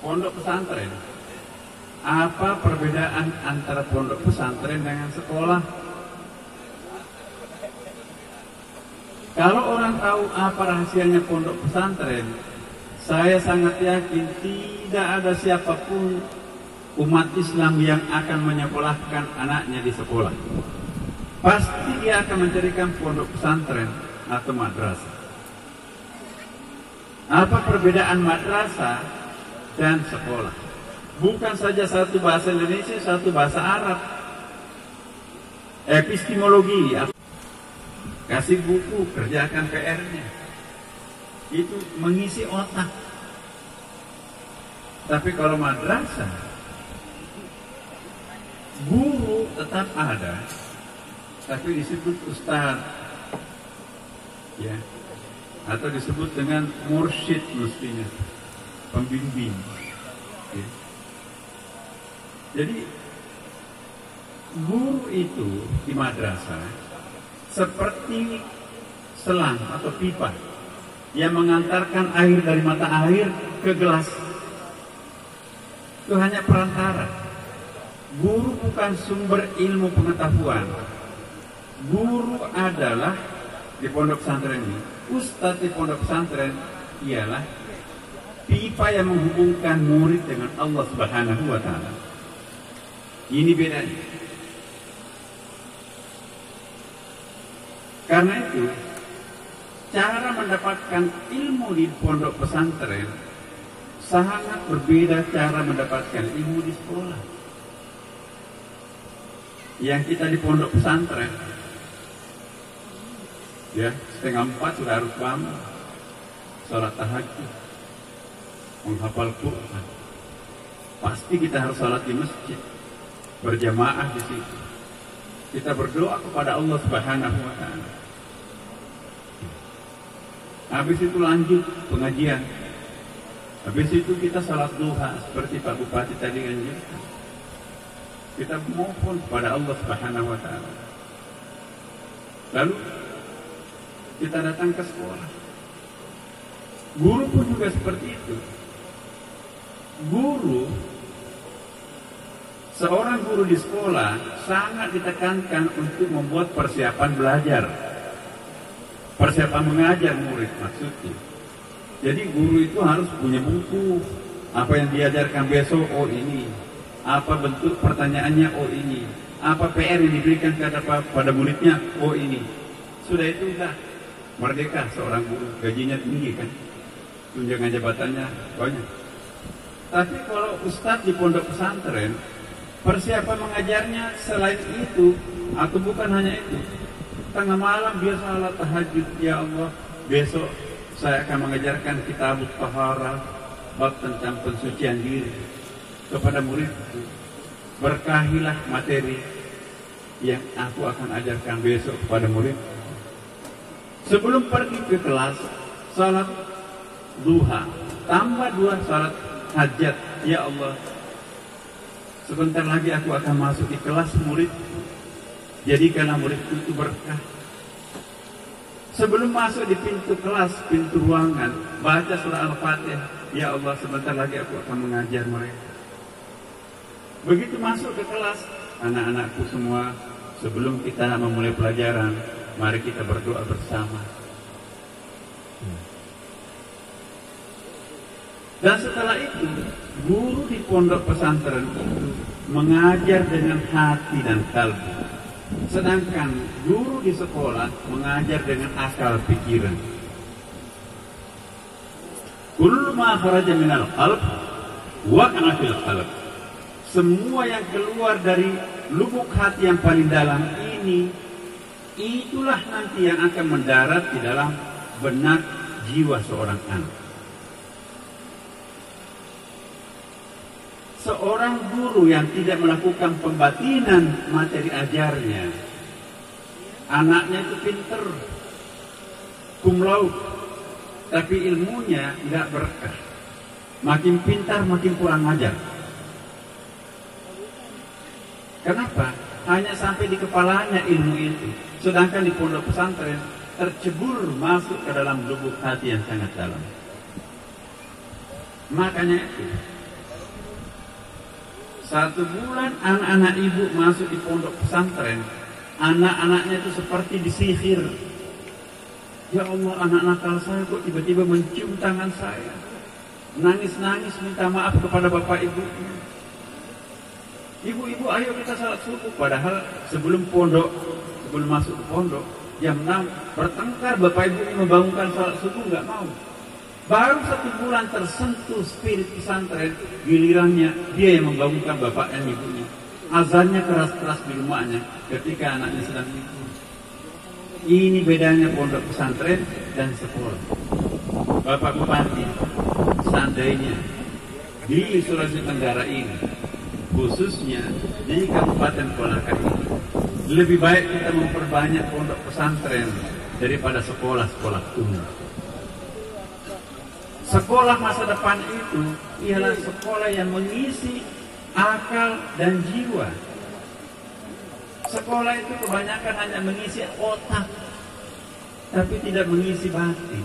pondok pesantren. Apa perbedaan antara pondok pesantren dengan sekolah? Kalau orang tahu apa rahasianya pondok pesantren, saya sangat yakin tidak ada siapapun umat Islam yang akan menyekolahkan anaknya di sekolah. Pasti dia akan mencarikan pondok pesantren atau madrasah. Apa perbedaan madrasah dan sekolah? Bukan saja satu bahasa Indonesia, satu bahasa Arab. Epistemologi, kasih buku, kerjakan PR-nya. Itu mengisi otak. Tapi kalau madrasah, guru tetap ada, tapi disebut ustaz, ya, atau disebut dengan mursyid mestinya, pembimbing. Ya. Jadi guru itu di madrasah seperti selang atau pipa yang mengantarkan air dari mata air ke gelas. Itu hanya perantara. Guru bukan sumber ilmu pengetahuan. Guru adalah di pondok pesantren ini, ustadz di pondok pesantren ialah pipa yang menghubungkan murid dengan Allah Subhanahu wa Ta'ala. Ini bedanya. Karena itu, cara mendapatkan ilmu di pondok pesantren sangat berbeda cara mendapatkan ilmu di sekolah. Yang kita di pondok pesantren, ya 3:30 sudah harus bangun, sholat tahajud, menghafal Quran. Pasti kita harus sholat di masjid, berjamaah di situ. Kita berdoa kepada Allah Subhanahu wa Ta'ala. Habis itu lanjut pengajian. Habis itu kita salat duha seperti Pak Bupati tadi anjurkan. Kita mohon kepada Allah Subhanahu wa Ta'ala. Lalu kita datang ke sekolah. Guru pun juga seperti itu. Seorang guru di sekolah sangat ditekankan untuk membuat persiapan belajar, persiapan mengajar murid maksudnya. Jadi guru itu harus punya buku, apa yang diajarkan besok, oh ini, apa bentuk pertanyaannya, oh ini, apa PR yang diberikan pada muridnya, oh ini. Sudah itu sudah merdeka seorang guru, gajinya tinggi kan, tunjangan jabatannya banyak. Tapi kalau ustadz di pondok pesantren, persiapan mengajarnya selain itu, atau bukan hanya itu, tengah malam dia salat tahajud, ya Allah, besok saya akan mengajarkan kitab taharah, bab tentang pensucian diri kepada murid. Berkahilah materi yang aku akan ajarkan besok kepada murid. Sebelum pergi ke kelas, salat duha, tambah 2 salat hajat, ya Allah, sebentar lagi aku akan masuk di kelas murid. Jadikanlah muridku itu berkah. Sebelum masuk di pintu kelas, pintu ruangan, baca surah Al-Fatihah. Ya Allah, sebentar lagi aku akan mengajar mereka. Begitu masuk ke kelas, anak-anakku semua, sebelum kita memulai pelajaran, mari kita berdoa bersama. Dan setelah itu, guru di pondok pesantren itu mengajar dengan hati dan kalbu. Sedangkan guru di sekolah mengajar dengan akal pikiran. Kullu ma kharaja minal qalb waqa'a fil qalb. Semua yang keluar dari lubuk hati yang paling dalam ini, itulah nanti yang akan mendarat di dalam benak jiwa seorang anak. Seorang guru yang tidak melakukan pembatinan materi ajarnya, anaknya itu pinter, cum laude, tapi ilmunya tidak berkah. Makin pintar, makin kurang ajar. Kenapa? Hanya sampai di kepalanya ilmu itu. Sedangkan di pondok pesantren tercebur masuk ke dalam lubuk hati yang sangat dalam. Makanya itu, 1 bulan anak-anak ibu masuk di pondok pesantren, anak-anaknya itu seperti disihir. Ya Allah, anak nakal saya kok tiba-tiba mencium tangan saya, nangis-nangis minta maaf kepada bapak ibunya. Ibu-ibu, ayo kita salat subuh. Padahal sebelum masuk ke pondok, jam 6 bertengkar, bapak ibu ini membangunkan salat subuh, nggak mau. Baru 1 bulan tersentuh spirit pesantren, gilirannya dia yang membangunkan bapak dan ibunya. Azannya keras-keras di rumahnya ketika anaknya sedang tidur. Ini bedanya pondok pesantren dan sekolah. Bapak Bupati, seandainya di Sulawesi Tenggara ini, khususnya di Kabupaten Kolaka ini, lebih baik kita memperbanyak pondok pesantren daripada sekolah-sekolah umum. Sekolah masa depan itu ialah sekolah yang mengisi akal dan jiwa. Sekolah itu kebanyakan hanya mengisi otak, tapi tidak mengisi batin.